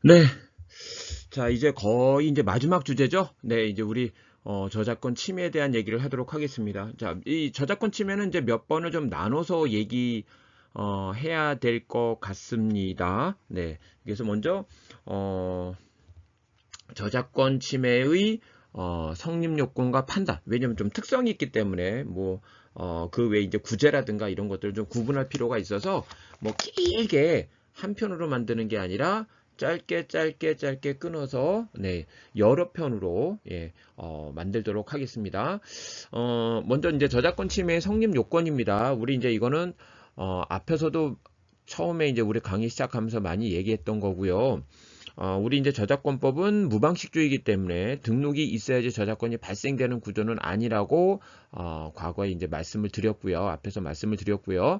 네. 자, 이제 거의 이제 마지막 주제죠. 네, 이제 우리 저작권 침해에 대한 얘기를 하도록 하겠습니다. 자, 이 저작권 침해는 이제 몇 번을 좀 나눠서 얘기 해야 될 것 같습니다. 네. 그래서 먼저 어, 저작권 침해의 성립 요건과 판단. 왜냐면 좀 특성이 있기 때문에 뭐 그 외에 이제 구제라든가 이런 것들을 좀 구분할 필요가 있어서 뭐 길게 한 편으로 만드는 게 아니라 짧게 끊어서 네, 여러 편으로 예, 만들도록 하겠습니다. 먼저 이제 저작권 침해 성립 요건입니다. 우리 이제 이거는 앞에서도 처음에 이제 우리 강의 시작하면서 많이 얘기했던 거고요. 우리 이제 저작권법은 무방식주의이기 때문에 등록이 있어야지 저작권이 발생되는 구조는 아니라고 과거에 이제 말씀을 드렸고요. 앞에서 말씀을 드렸고요.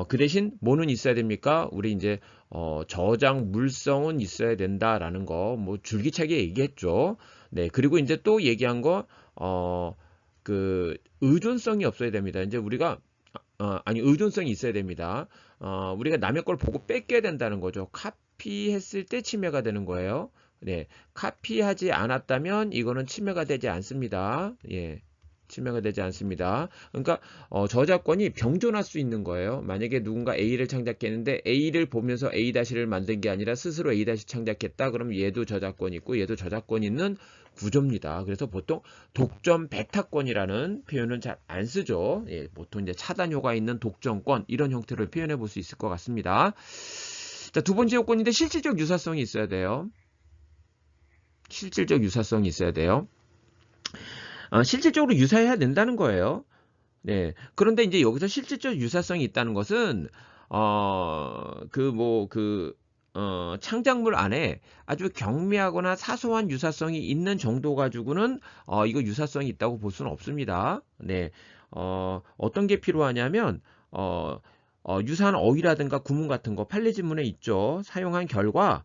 그 대신 뭐는 있어야 됩니까? 우리 이제 저작 물성은 있어야 된다라는 거 뭐 줄기차게 얘기했죠. 네, 그리고 이제 또 얘기한 거 그 의존성이 없어야 됩니다. 이제 우리가 아니 의존성이 있어야 됩니다. 우리가 남의 걸 보고 뺏겨야 된다는 거죠. 카피했을 때 침해가 되는 거예요. 네, 카피하지 않았다면 이거는 침해가 되지 않습니다. 예, 침해가 되지 않습니다. 그러니까 저작권이 병존할 수 있는 거예요. 만약에 누군가 A를 창작했는데 A를 보면서 A-를 만든 게 아니라 스스로 A- 창작했다. 그럼 얘도 저작권 있고 얘도 저작권 있는 구조입니다. 그래서 보통 독점 배타권이라는 표현은 잘 안 쓰죠. 예, 보통 이제 차단효가 있는 독점권 이런 형태로 표현해 볼 수 있을 것 같습니다. 자, 두 번째 요건인데 실질적 유사성이 있어야 돼요. 실질적 유사성이 있어야 돼요. 실질적으로 유사해야 된다는 거예요. 네. 그런데 이제 여기서 실질적 유사성이 있다는 것은 창작물 안에 아주 경미하거나 사소한 유사성이 있는 정도 가지고는 이거 유사성이 있다고 볼 수는 없습니다. 네. 어떤 게 필요하냐면 유사한 어휘라든가 구문 같은 거 판례지문에 있죠. 사용한 결과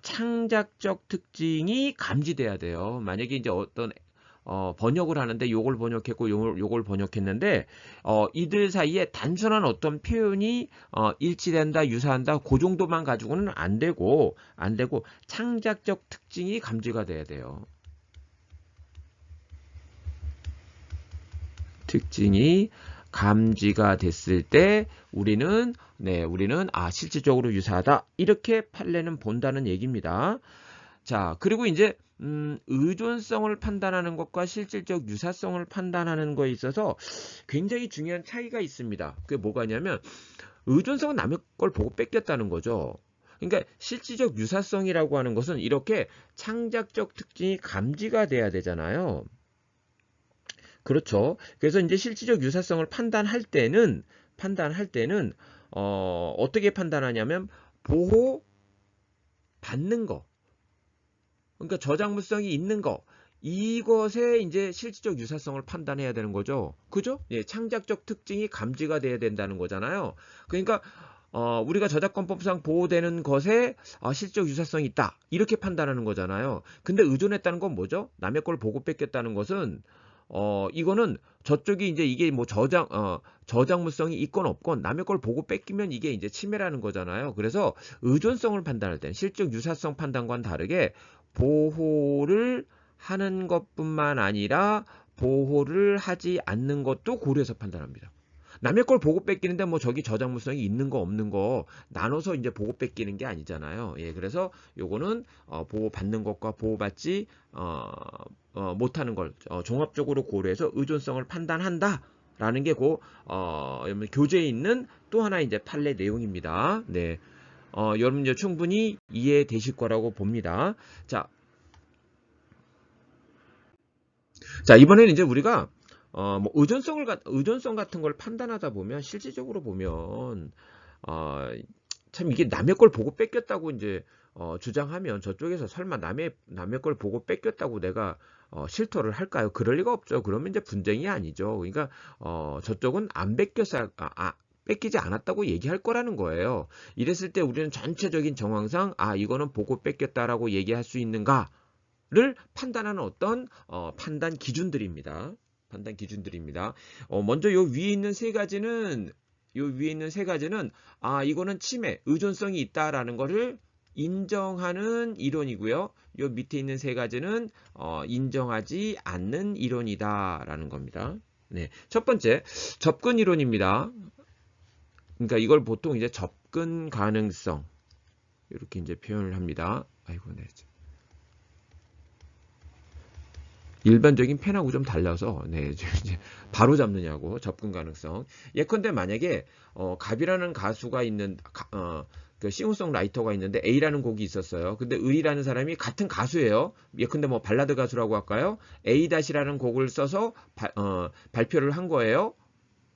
창작적 특징이 감지돼야 돼요. 만약에 이제 어떤 번역을 하는데 요걸 번역했고 요걸 번역했는데 이들 사이에 단순한 어떤 표현이 일치된다, 유사한다 그 정도만 가지고는 안 되고 창작적 특징이 감지가 돼야 돼요. 특징이 감지가 됐을 때 우리는 실질적으로 유사하다 이렇게 판례는 본다는 얘기입니다. 자, 그리고 이제 의존성을 판단하는 것과 실질적 유사성을 판단하는 거에 있어서 굉장히 중요한 차이가 있습니다. 그게 뭐가냐면 의존성은 남의 걸 보고 뺏겼다는 거죠. 그러니까 실질적 유사성이라고 하는 것은 이렇게 창작적 특징이 감지가 돼야 되잖아요. 그렇죠. 그래서 이제 실질적 유사성을 판단할 때는 어떻게 판단하냐면 보호 받는 거. 그러니까 저작물성이 있는 거. 이것에 이제 실질적 유사성을 판단해야 되는 거죠. 그죠? 예, 창작적 특징이 감지가 돼야 된다는 거잖아요. 그러니까 우리가 저작권법상 보호되는 것에 실질적 유사성이 있다. 이렇게 판단하는 거잖아요. 근데 의존했다는 건 뭐죠? 남의 걸 보고 뺏겼다는 것은 이거는 저쪽이 이제 이게 뭐 저작물성이 있건 없건 남의 걸 보고 뺏기면 이게 이제 침해라는 거잖아요. 그래서 의존성을 판단할 때는 실적 유사성 판단과는 다르게 보호를 하는 것뿐만 아니라 보호를 하지 않는 것도 고려해서 판단합니다. 남의 걸 보고 뺏기는데 뭐 저기 저작물성이 있는 거 없는 거 나눠서 이제 보고 뺏기는 게 아니잖아요. 예, 그래서 요거는 보호받는 것과 보호받지 못하는 걸 종합적으로 고려해서 의존성을 판단한다. 라는 게 교재에 있는 또 하나 이제 판례 내용입니다. 네. 여러분 이제 충분히 이해되실 거라고 봅니다. 자, 이번에는 이제 우리가 뭐 의존성 같은 걸 판단하다 보면 실질적으로 보면 어, 참 이게 남의 걸 보고 뺏겼다고 이제 주장하면 저쪽에서 설마 남의 걸 보고 뺏겼다고 내가 실토를 할까요? 그럴 리가 없죠. 그러면 이제 분쟁이 아니죠. 그러니까 저쪽은 안 뺏겨서 뺏기지 않았다고 얘기할 거라는 거예요. 이랬을 때 우리는 전체적인 정황상 이거는 보고 뺏겼다라고 얘기할 수 있는가? 를 판단하는 어떤 판단 기준들입니다. 판단 기준들입니다. 먼저 요 위에 있는 세 가지는 이거는 침해, 의존성이 있다라는 거를 인정하는 이론이고요. 요 밑에 있는 세 가지는 인정하지 않는 이론이다라는 겁니다. 네, 첫 번째 접근 이론입니다. 그러니까 이걸 보통 이제 접근 가능성 이렇게 이제 표현을 합니다. 아이고, 네. 일반적인 펜하고 좀 달라서 네, 이제 바로 잡느냐고 접근 가능성. 예컨대 만약에 갑이라는 가수가 있는 그 싱어송라이터가 있는데 A라는 곡이 있었어요. 근데 의리라는 사람이 같은 가수예요. 예컨대 뭐 발라드 가수라고 할까요? A-라는 곡을 써서 발표를 한 거예요.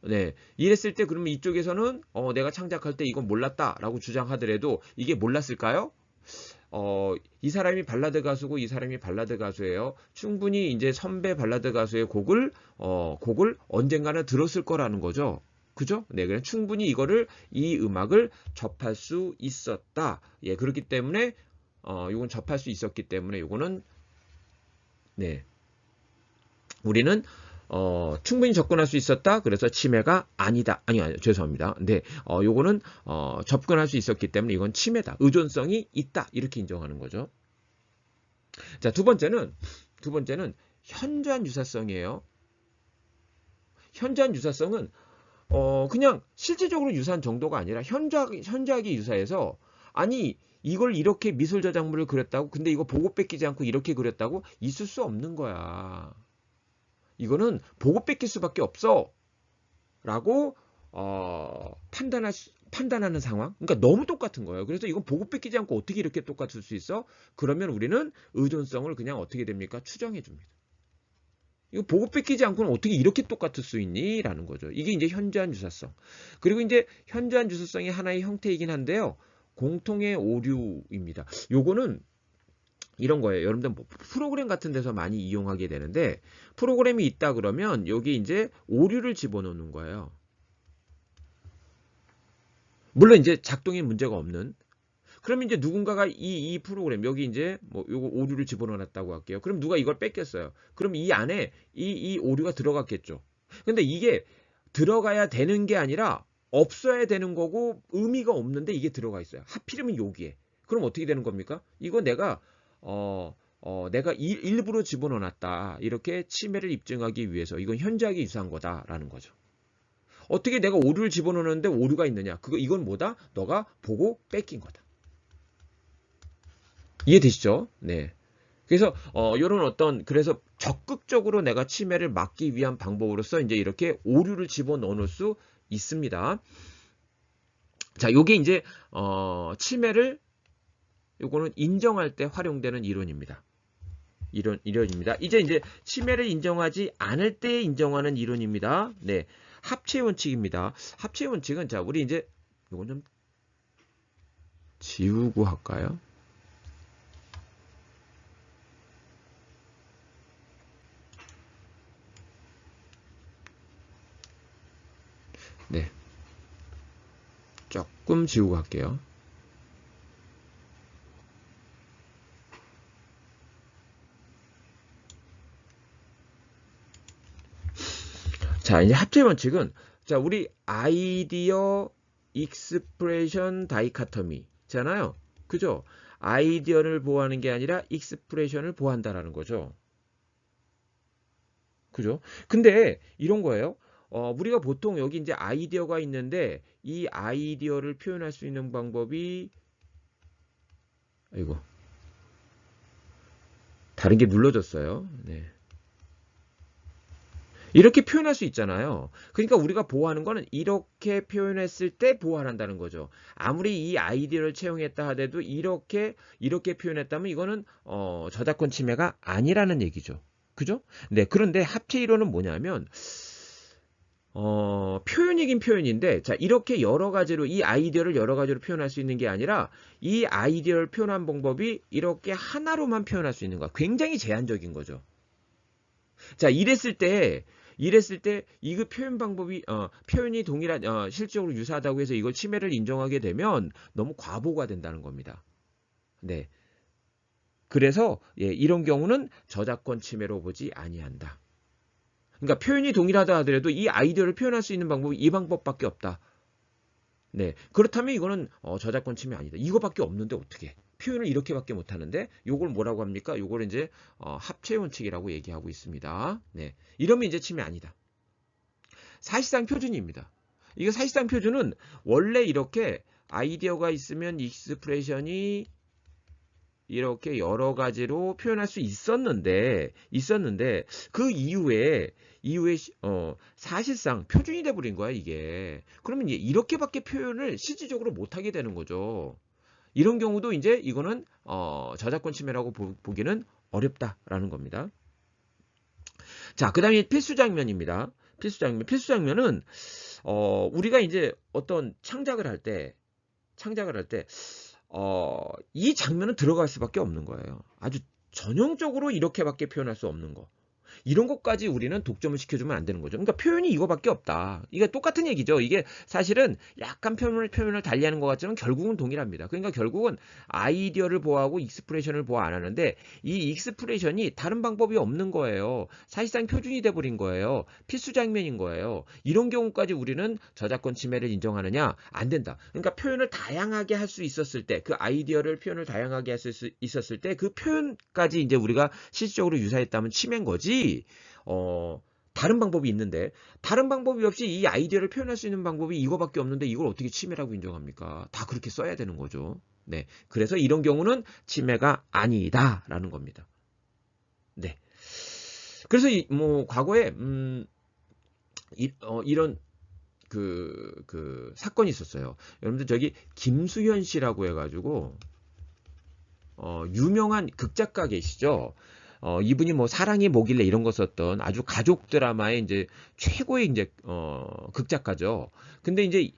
네, 이랬을 때 그러면 이쪽에서는 내가 창작할 때 이건 몰랐다라고 주장하더라도 이게 몰랐을까요? 이 사람이 발라드 가수고 이 사람이 발라드 가수예요. 충분히 이제 선배 발라드 가수의 곡을 언젠가는 들었을 거라는 거죠. 그죠? 네, 그냥 충분히 이 음악을 접할 수 있었다. 예, 그렇기 때문에 이건 접할 수 있었기 때문에 이거는 네, 우리는 충분히 접근할 수 있었다. 그래서 침해가 아니다. 아니, 죄송합니다. 네, 요거는 접근할 수 있었기 때문에 이건 침해다. 의존성이 있다. 이렇게 인정하는 거죠. 자, 두 번째는 현저한 유사성이에요. 현저한 유사성은 그냥 실질적으로 유사한 정도가 아니라 현저하게 유사해서 아니 이걸 이렇게 미술 저작물을 그렸다고 근데 이거 보고 뺏기지 않고 이렇게 그렸다고 있을 수 없는 거야. 이거는 보고 뺏길 수밖에 없어 라고 판단하는 상황. 그러니까 너무 똑같은 거예요. 그래서 이건 보고 뺏기지 않고 어떻게 이렇게 똑같을 수 있어? 그러면 우리는 의존성을 그냥 어떻게 됩니까? 추정해 줍니다. 이거 보고 뺏기지 않고는 어떻게 이렇게 똑같을 수 있니? 라는 거죠. 이게 이제 현저한 유사성. 그리고 이제 현저한 유사성이 하나의 형태이긴 한데요. 공통의 오류입니다. 요거는 이런 거예요. 여러분들 뭐 프로그램 같은 데서 많이 이용하게 되는데 프로그램이 있다 그러면 여기 이제 오류를 집어넣는 거예요. 물론 이제 작동에 문제가 없는. 그러면 이제 누군가가 이 프로그램 여기 이제 뭐 요거 오류를 집어넣었다고 할게요. 그럼 누가 이걸 뺏겼어요. 그럼 이 안에 이 오류가 들어갔겠죠. 근데 이게 들어가야 되는 게 아니라 없어야 되는 거고 의미가 없는데 이게 들어가 있어요. 하필이면 여기에. 그럼 어떻게 되는 겁니까? 이거 내가 내가 일부러 집어넣어놨다. 이렇게 침해를 입증하기 위해서 이건 현저하게 유사한 거다라는 거죠. 어떻게 내가 오류를 집어넣었는데 오류가 있느냐? 이건 뭐다? 너가 보고 뺏긴 거다. 이해되시죠? 네. 그래서 요런 그래서 적극적으로 내가 침해를 막기 위한 방법으로서 이제 이렇게 오류를 집어넣을 수 있습니다. 자, 요게 이제 침해를 요거는 인정할 때 활용되는 이론입니다. 이론입니다. 이제 침해를 인정하지 않을 때 인정하는 이론입니다. 네. 합체 원칙입니다. 합체 원칙은 자, 우리 이제 요건 좀 지우고 할까요? 네. 조금 지우고 할게요. 자, 이제 합체 원칙은 자, 우리 아이디어 익스프레션 다이카토미잖아요. 그죠? 아이디어를 보호하는 게 아니라 익스프레션을 보호한다라는 거죠. 그죠? 근데 이런 거예요. 우리가 보통 여기 이제 아이디어가 있는데 이 아이디어를 표현할 수 있는 방법이 아이고 다른 게 눌러졌어요. 네. 이렇게 표현할 수 있잖아요. 그러니까 우리가 보호하는 거는 이렇게 표현했을 때 보호한다는 거죠. 아무리 이 아이디어를 채용했다 하더라도 이렇게 표현했다면 이거는 저작권 침해가 아니라는 얘기죠. 그죠? 네. 그런데 합체 이론은 뭐냐면 표현이긴 표현인데 자, 이렇게 여러 가지로 이 아이디어를 여러 가지로 표현할 수 있는 게 아니라 이 아이디어를 표현한 방법이 이렇게 하나로만 표현할 수 있는 거야. 굉장히 제한적인 거죠. 자, 이랬을 때 이거 표현 방법이 표현이 동일한 실질적으로 유사하다고 해서 이걸 침해를 인정하게 되면 너무 과보가 된다는 겁니다. 네. 그래서 예, 이런 경우는 저작권 침해로 보지 아니한다. 그러니까 표현이 동일하다 하더라도 이 아이디어를 표현할 수 있는 방법이 이 방법밖에 없다. 네. 그렇다면 이거는 저작권 침해 아니다. 이거밖에 없는데 어떻게? 표현을 이렇게밖에 못 하는데 요걸 뭐라고 합니까? 요걸 이제 합체 원칙이라고 얘기하고 있습니다. 네. 이러면 이제 침해 아니다. 사실상 표준입니다. 이거 사실상 표준은 원래 이렇게 아이디어가 있으면 익스프레션이 이렇게 여러 가지로 표현할 수 있었는데 그 이후에 사실상 표준이 돼 버린 거야, 이게. 그러면 이렇게밖에 표현을 실질적으로 못 하게 되는 거죠. 이런 경우도 이제 이거는 저작권 침해라고 보기는 어렵다라는 겁니다. 자, 그다음에 필수 장면입니다. 필수 장면은 우리가 이제 어떤 창작을 할 때 이 장면은 들어갈 수밖에 없는 거예요. 아주 전형적으로 이렇게밖에 표현할 수 없는 거. 이런 것까지 우리는 독점을 시켜주면 안 되는 거죠. 그러니까 표현이 이거밖에 없다. 이게 똑같은 얘기죠. 이게 사실은 약간 표현을 달리하는 것 같지만 결국은 동일합니다. 그러니까 결국은 아이디어를 보호하고 익스프레션을 보호 안 하는데 이 익스프레션이 다른 방법이 없는 거예요. 사실상 표준이 돼버린 거예요. 필수 장면인 거예요. 이런 경우까지 우리는 저작권 침해를 인정하느냐? 안 된다. 그러니까 표현을 다양하게 할 수 있었을 때, 그 아이디어를 표현을 다양하게 할 수 있었을 때 그 표현까지 이제 우리가 실질적으로 유사했다면 침해인 거지. 다른 방법이 있는데 다른 방법이 없이 이 아이디어를 표현할 수 있는 방법이 이거밖에 없는데 이걸 어떻게 침해라고 인정합니까? 다 그렇게 써야 되는 거죠. 네, 그래서 이런 경우는 침해가 아니다라는 겁니다. 네, 그래서 과거에 이런 그 사건이 있었어요. 여러분들 저기 김수현 씨라고 해가지고 유명한 극작가 계시죠? 이분이 뭐 사랑이 뭐길래 이런 거 썼던 아주 가족 드라마의 이제 최고의 이제 극작가죠. 근데 이제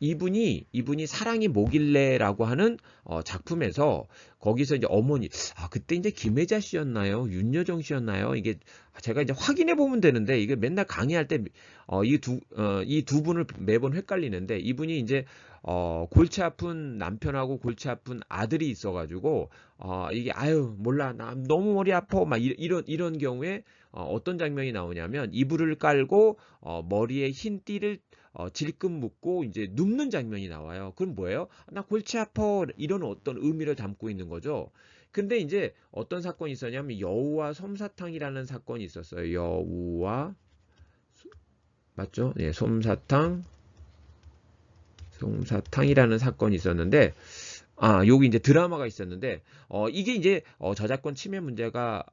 이분이 사랑이 뭐길래라고 하는 작품에서 거기서 이제 어머니 그때 이제 김혜자 씨였나요? 윤여정 씨였나요? 이게 제가 이제 확인해 보면 되는데 이게 맨날 강의할 때 이 두 분을 매번 헷갈리는데 이분이 이제 골치 아픈 남편하고 골치 아픈 아들이 있어가지고 이게 아유 몰라 나 너무 머리 아파 막 이런 경우에 어떤 장면이 나오냐면 이불을 깔고 머리에 흰 띠를 질끈 묶고 이제 눕는 장면이 나와요. 그럼 뭐예요? 나 골치 아파 이런 어떤 의미를 담고 있는 거죠. 근데 이제 어떤 사건이 있었냐면 여우와 솜사탕이라는 사건이 있었어요. 여우와 맞죠? 네, 솜사탕이라는 사건이 있었는데 여기 이제 드라마가 있었는데 이게 이제 저작권 침해 문제가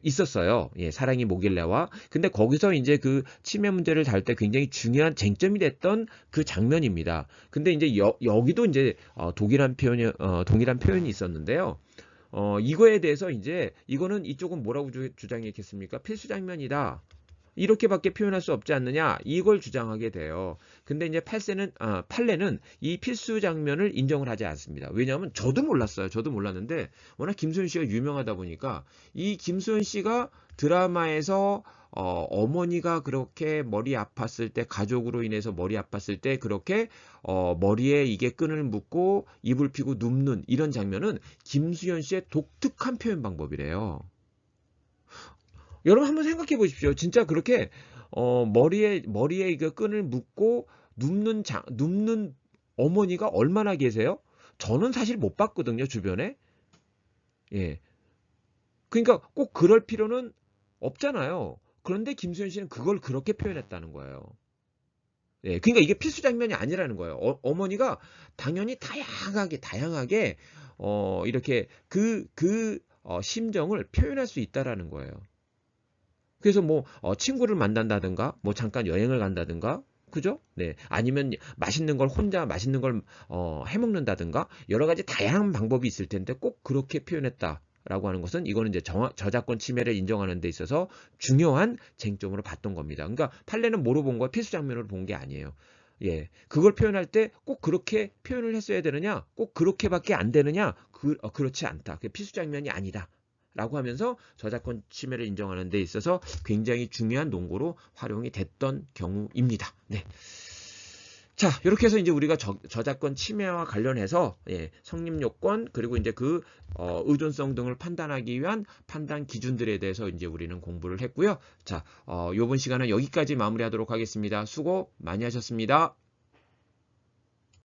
있었어요. 예, 사랑이 뭐길래와. 근데 거기서 이제 그 침해 문제를 다룰 때 굉장히 중요한 쟁점이 됐던 그 장면입니다. 근데 이제 여기도 이제 동일한 표현이 있었는데요. 이거에 대해서 이제 이거는 이쪽은 뭐라고 주장했겠습니까? 필수 장면이다. 이렇게밖에 표현할 수 없지 않느냐 이걸 주장하게 돼요. 근데 이제 판례는 이 필수 장면을 인정을 하지 않습니다. 왜냐하면 저도 몰랐어요. 저도 몰랐는데 워낙 김수현 씨가 유명하다 보니까 이 김수현 씨가 드라마에서 어머니가 그렇게 머리 아팠을 때 가족으로 인해서 머리 아팠을 때 그렇게 머리에 이게 끈을 묶고 이불 피고 눕는 이런 장면은 김수현 씨의 독특한 표현 방법이래요. 여러분 한번 생각해 보십시오. 진짜 그렇게 머리에 이거 끈을 묶고 눕는 어머니가 얼마나 계세요? 저는 사실 못 봤거든요, 주변에. 예. 그러니까 꼭 그럴 필요는 없잖아요. 그런데 김수현 씨는 그걸 그렇게 표현했다는 거예요. 예. 그러니까 이게 필수 장면이 아니라는 거예요. 어머니가 당연히 다양하게 이렇게 심정을 표현할 수 있다라는 거예요. 그래서 뭐 친구를 만난다든가 뭐 잠깐 여행을 간다든가 그죠? 네. 아니면 혼자 맛있는 걸 해먹는다든가 여러 가지 다양한 방법이 있을 텐데 꼭 그렇게 표현했다라고 하는 것은 이거는 이제 저작권 침해를 인정하는 데 있어서 중요한 쟁점으로 봤던 겁니다. 그러니까 판례는 뭐로 본 거야? 필수 장면으로 본 게 아니에요. 예. 그걸 표현할 때 꼭 그렇게 표현을 했어야 되느냐? 꼭 그렇게밖에 안 되느냐? 그렇지 않다. 그게 필수 장면이 아니다. 라고 하면서 저작권 침해를 인정하는 데 있어서 굉장히 중요한 논거로 활용이 됐던 경우입니다. 네. 자, 이렇게 해서 이제 우리가 저작권 침해와 관련해서 성립 요건 그리고 이제 의존성 등을 판단하기 위한 판단 기준들에 대해서 이제 우리는 공부를 했고요. 자, 이번 시간은 여기까지 마무리하도록 하겠습니다. 수고 많이 하셨습니다.